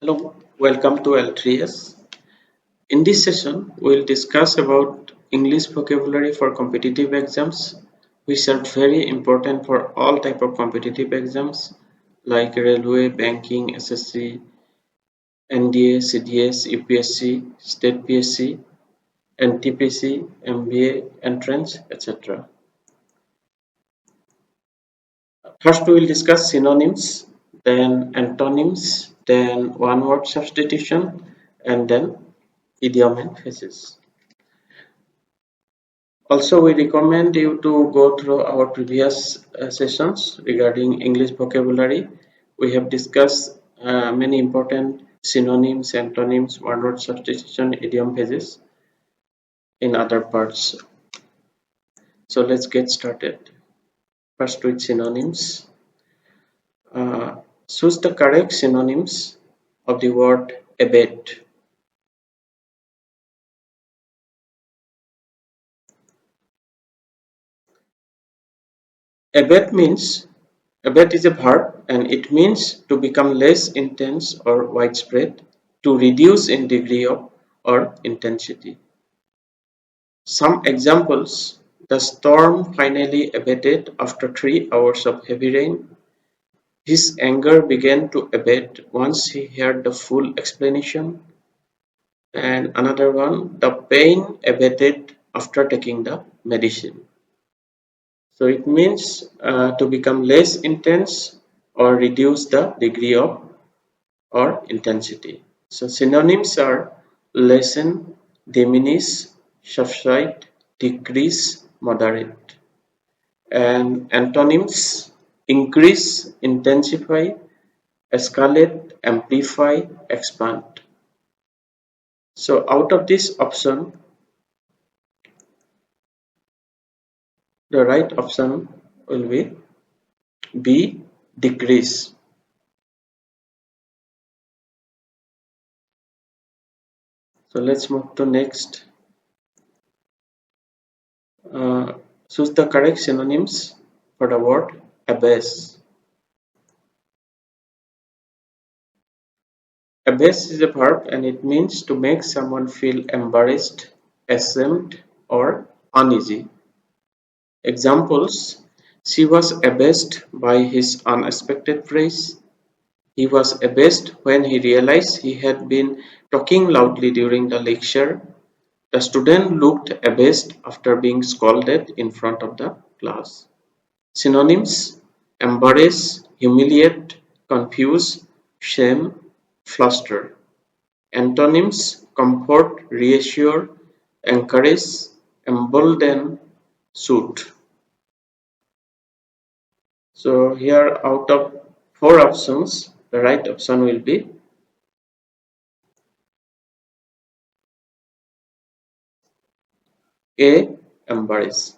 Hello, welcome to L3S. In this session, we will discuss about English vocabulary for competitive exams, which are very important for all type of competitive exams like Railway, Banking, SSC, NDA, CDS, UPSC, State PSC, NTPC, MBA, Entrance, etc. First, we will discuss synonyms, then antonyms, then one-word substitution, and then idiom and phases. Also, we recommend you to go through our previous sessions regarding English vocabulary. We have discussed many important synonyms, antonyms, one-word substitution, idiom phases in other parts. So let's get started. First with synonyms. Choose the correct synonyms of the word abet. Abet is a verb and it means to become less intense or widespread, to reduce in degree or intensity. Some examples: the storm finally abated after 3 hours of heavy rain. His anger began to abate once he heard the full explanation. And another one, the pain abated after taking the medicine. So it means to become less intense or reduce the degree of or intensity. So synonyms are lessen, diminish, subside, decrease, moderate. And antonyms: increase, intensify, escalate, amplify, expand. So out of this option, the right option will be B, decrease. So let's move to next. Choose the correct synonyms for the word abase. Abase is a verb and it means to make someone feel embarrassed, ashamed, or uneasy. Examples: she was abased by his unexpected praise. He was abased when he realized he had been talking loudly during the lecture. The student looked abased after being scolded in front of the class. Synonyms: embarrass, humiliate, confuse, shame, fluster. Antonyms: comfort, reassure, encourage, embolden, suit. So here out of 4 options, the right option will be A, embarrass.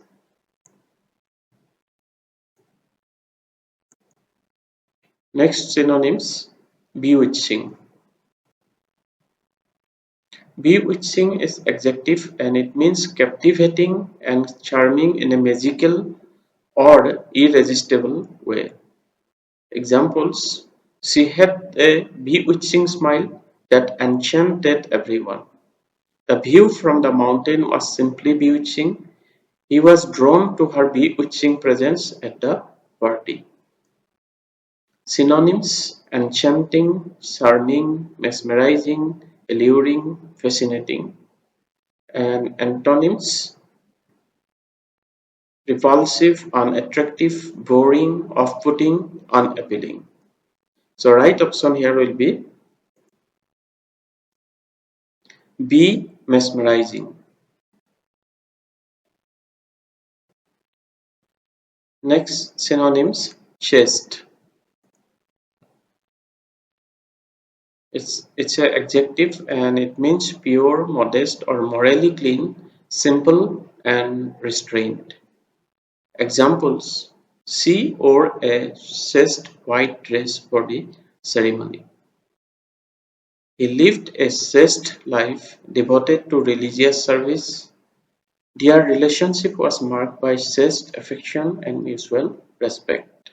Next synonyms: bewitching. Bewitching is adjective and it means captivating and charming in a magical or irresistible way. Examples: she had a bewitching smile that enchanted everyone. The view from the mountain was simply bewitching. He was drawn to her bewitching presence at the party. Synonyms: enchanting, charming, mesmerizing, alluring, fascinating. And antonyms: repulsive, unattractive, boring, off-putting, unappealing. So right option here will be B, mesmerizing. Next synonyms: chaste. It's an adjective and it means pure, modest, or morally clean, simple, and restrained. Examples: she wore a chaste white dress for the ceremony. He lived a chaste life devoted to religious service. Their relationship was marked by chaste affection and mutual respect.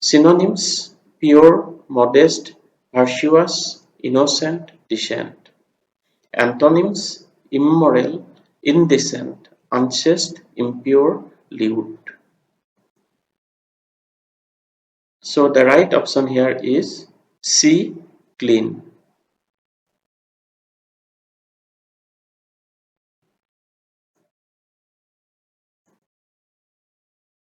Synonyms: pure, modest, virtuous, innocent, decent. Antonyms: immoral, indecent, unchaste, impure, lewd. So the right option here is C, clean.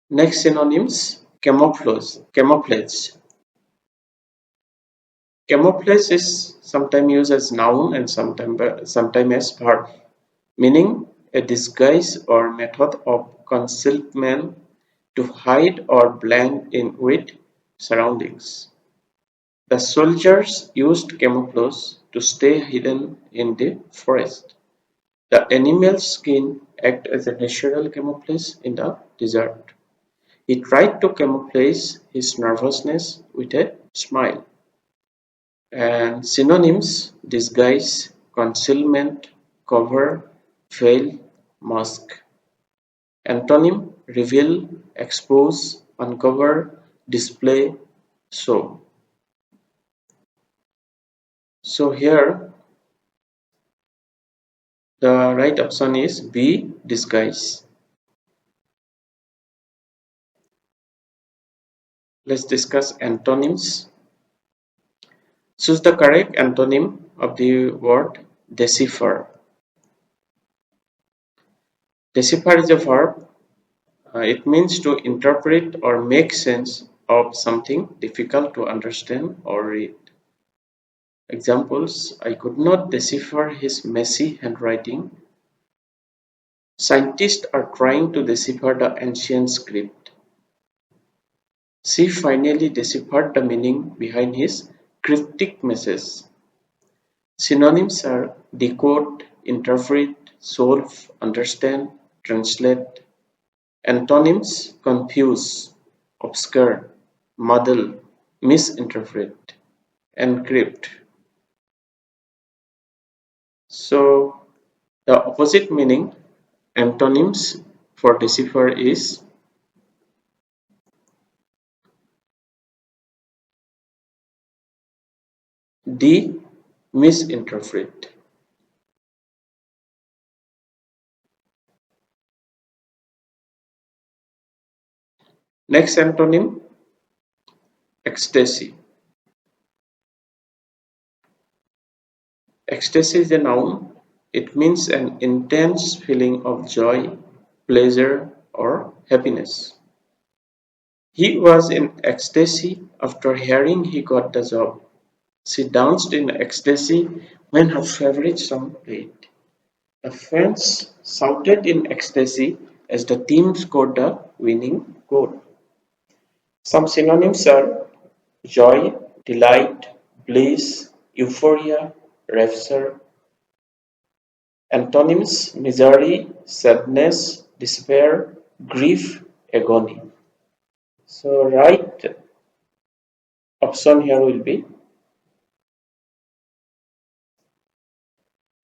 Next synonyms: camouflage. Camouflage. Camouflage is sometimes used as noun and sometimes as verb, meaning a disguise or method of concealment to hide or blend in with surroundings. The soldiers used camouflage to stay hidden in the forest. The animal's skin acted as a natural camouflage in the desert. He tried to camouflage his nervousness with a smile. And synonyms: disguise, concealment, cover, veil, mask. Antonym: reveal, expose, uncover, display, show. So here the right option is B, disguise. Let's discuss antonyms. Choose the correct antonym of the word decipher. Decipher is a verb. It means to interpret or make sense of something difficult to understand or read. Examples: I could not decipher his messy handwriting. Scientists are trying to decipher the ancient script. She finally deciphered the meaning behind his cryptic message. Synonyms are decode, interpret, solve, understand, translate. Antonyms: confuse, obscure, muddle, misinterpret, encrypt. So the opposite meaning antonyms for decipher is D, misinterpret. Next antonym: ecstasy. Ecstasy is a noun. It means an intense feeling of joy, pleasure, or happiness. He was in ecstasy after hearing he got the job. She danced in ecstasy when her favorite song played. The fans shouted in ecstasy as the team scored the winning goal. Some synonyms are joy, delight, bliss, euphoria, rapture. Antonyms: misery, sadness, despair, grief, agony. So right option here will be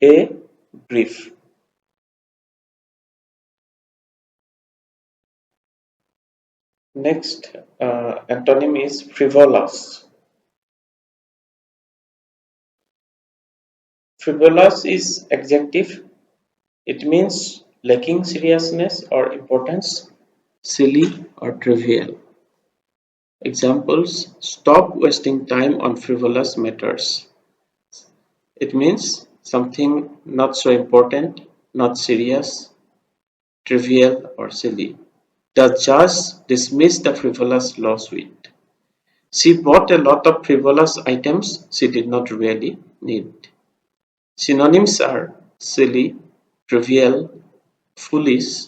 A, grief. Next antonym is frivolous. Frivolous is adjective. It means lacking seriousness or importance, silly or trivial. Examples: stop wasting time on frivolous matters. It means something not so important, not serious, trivial or silly. The judge dismissed the frivolous lawsuit. She bought a lot of frivolous items she did not really need. Synonyms are silly, trivial, foolish,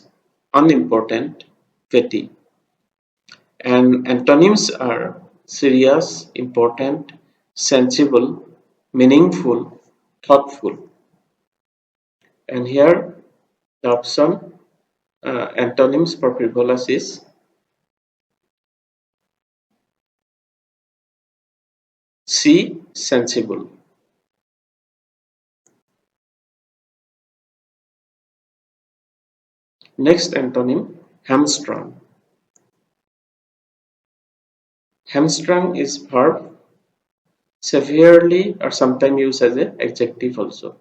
unimportant, petty. And antonyms are serious, important, sensible, meaningful, thoughtful. And here the option antonyms for frivolous is C, sensible. Next antonym, hamstrung. Hamstrung is verb. Severely, or sometimes used as an adjective also.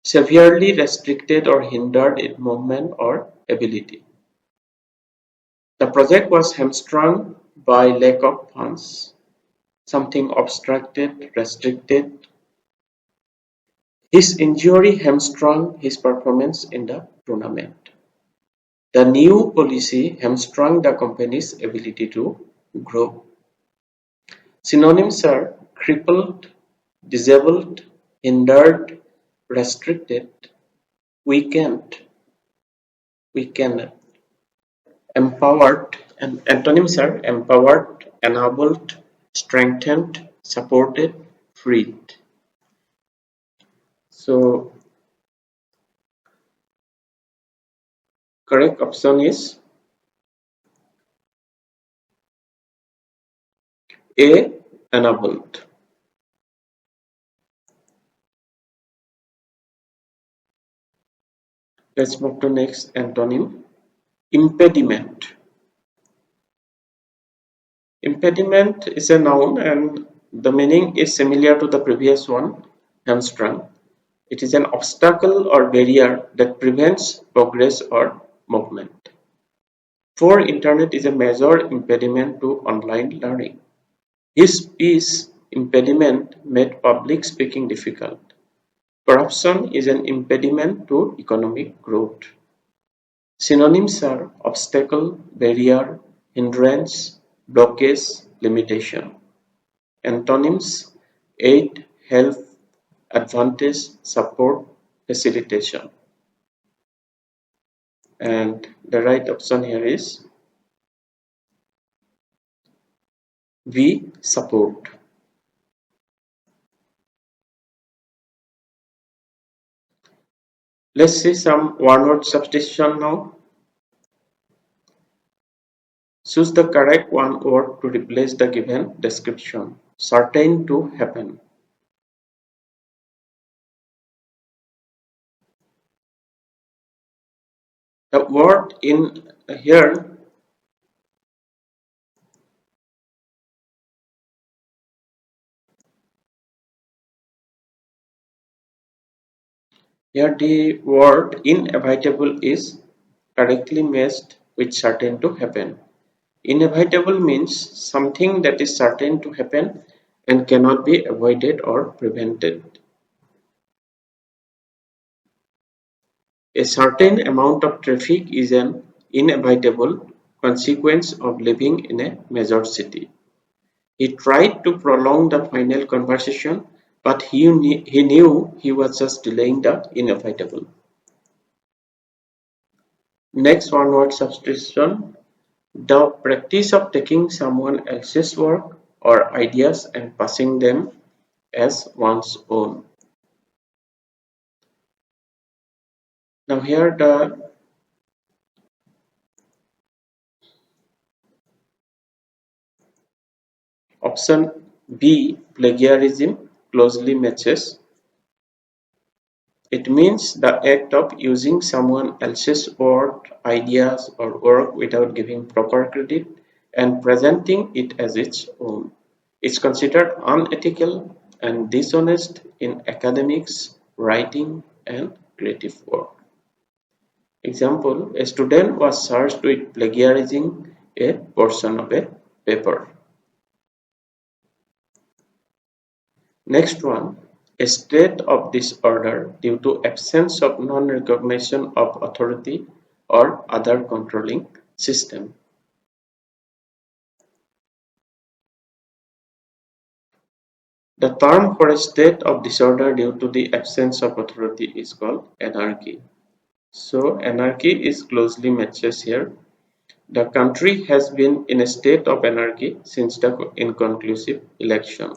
Severely restricted or hindered in movement or ability. The project was hamstrung by lack of funds. Something obstructed, restricted. His injury hamstrung his performance in the tournament. The new policy hamstrung the company's ability to grow. Synonyms are crippled, disabled, hindered, restricted, weakened, empowered, and antonyms are empowered, enabled, strengthened, supported, freed. So correct option is A, enabled. Let's move to next antonym, impediment. Impediment is a noun and the meaning is similar to the previous one, hamstrung. It is an obstacle or barrier that prevents progress or movement. Poor internet is a major impediment to online learning. His piece, impediment, made public speaking difficult. Corruption is an impediment to economic growth. Synonyms are obstacle, barrier, hindrance, blockage, limitation. Antonyms: aid, help, advantage, support, facilitation. And the right option here is V, support. Let's see some one-word substitution now. Choose the correct one word to replace the given description. Certain to happen. The word in here the word inevitable is correctly matched with certain to happen. Inevitable means something that is certain to happen and cannot be avoided or prevented. A certain amount of traffic is an inevitable consequence of living in a major city. He tried to prolong the final conversation, but he knew he was just delaying the inevitable. Next one word substitution. The practice of taking someone else's work or ideas and passing them as one's own. Now here the option B, plagiarism, closely matches. It means the act of using someone else's word, ideas, or work without giving proper credit and presenting it as its own. It's considered unethical and dishonest in academics, writing, and creative work. Example, a student was charged with plagiarizing a portion of a paper. Next one, a state of disorder due to absence of non-recognition of authority or other controlling system. The term for a state of disorder due to the absence of authority is called anarchy. So anarchy is closely matches here. The country has been in a state of anarchy since the inconclusive election.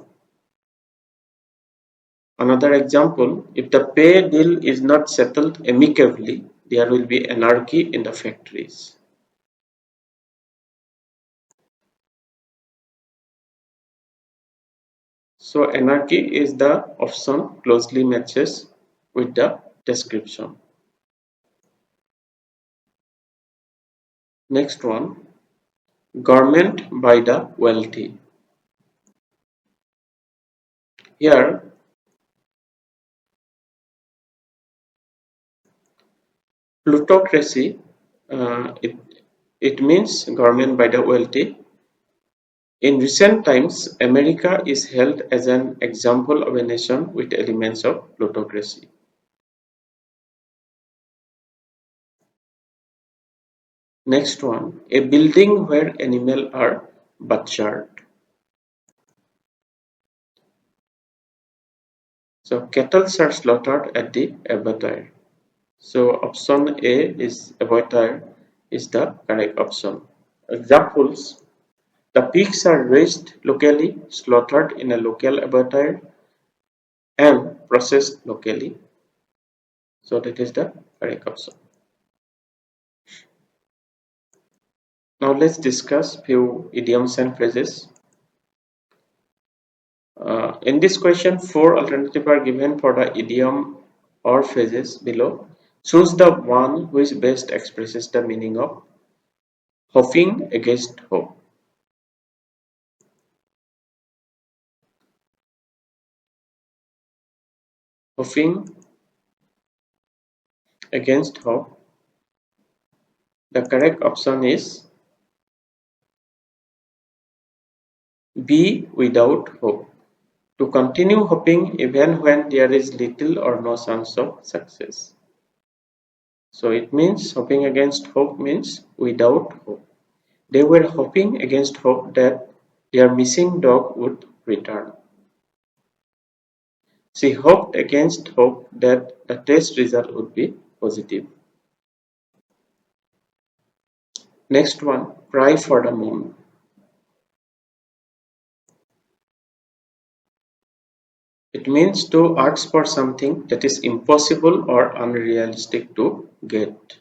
Another example, if the pay deal is not settled amicably, there will be anarchy in the factories. So anarchy is the option closely matches with the description. Next one, government by the wealthy. Here, plutocracy, it means government by the wealthy. In recent times, America is held as an example of a nation with elements of plutocracy. Next one, a building where animals are butchered. So cattle are slaughtered at the abattoir. So option A is abattoir is the correct option. Examples: the pigs are raised locally, slaughtered in a local abattoir, and processed locally. So that is the correct option. Now let's discuss few idioms and phrases. In this question, 4 alternatives are given for the idiom or phrases below. Choose the one which best expresses the meaning of hoping against hope. Hoping against hope. The correct option is B, without hope. To continue hoping even when there is little or no chance of success. So it means hoping against hope means without hope. They were hoping against hope that their missing dog would return. She hoped against hope that the test result would be positive. Next one, cry for the moon. It means to ask for something that is impossible or unrealistic to get.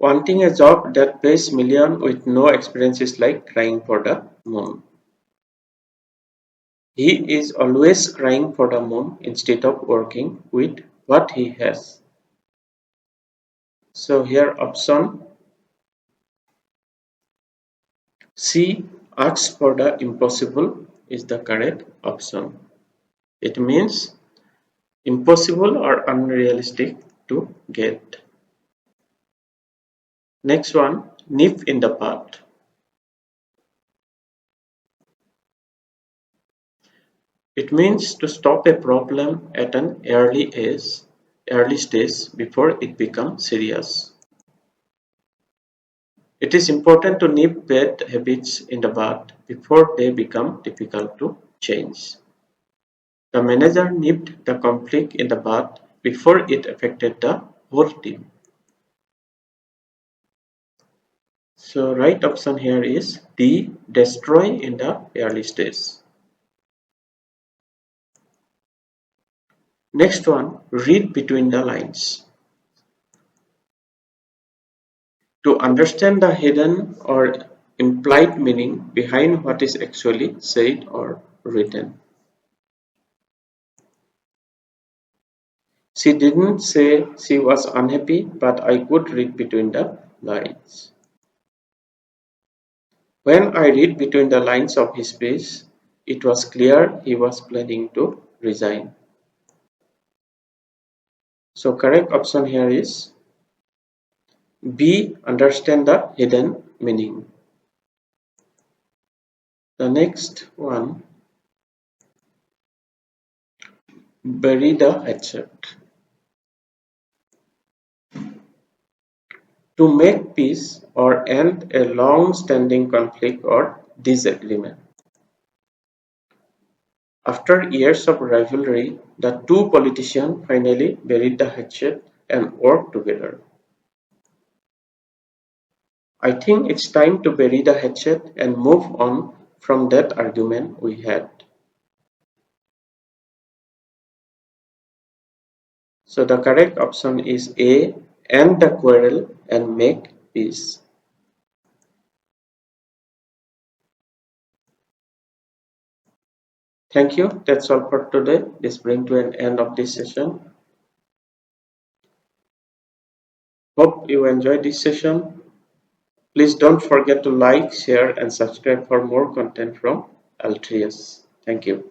Wanting a job that pays millions with no experience is like crying for the moon. He is always crying for the moon instead of working with what he has. So here option C, asks for the impossible, is the correct option. It means impossible or unrealistic to get. Next one, nip in the bud. It means to stop a problem at an early stage before it becomes serious. It is important to nip bad habits in the bud before they become difficult to change. The manager nipped the conflict in the bud before it affected the whole team. So right option here is D, destroy in the early stage. Next one, read between the lines. To understand the hidden or implied meaning behind what is actually said or written. She didn't say she was unhappy, but I could read between the lines. When I read between the lines of his speech, it was clear he was planning to resign. So correct option here is B, understand the hidden meaning. The next one, bury the hatchet. To make peace or end a long-standing conflict or disagreement. After years of rivalry, the two politicians finally buried the hatchet and worked together. I think it's time to bury the hatchet and move on from that argument we had. So the correct option is A, end the quarrel and make peace. Thank you. That's all for today. This brings to an end of this session. Hope you enjoyed this session. Please don't forget to like, share and subscribe for more content from Altrius. Thank you.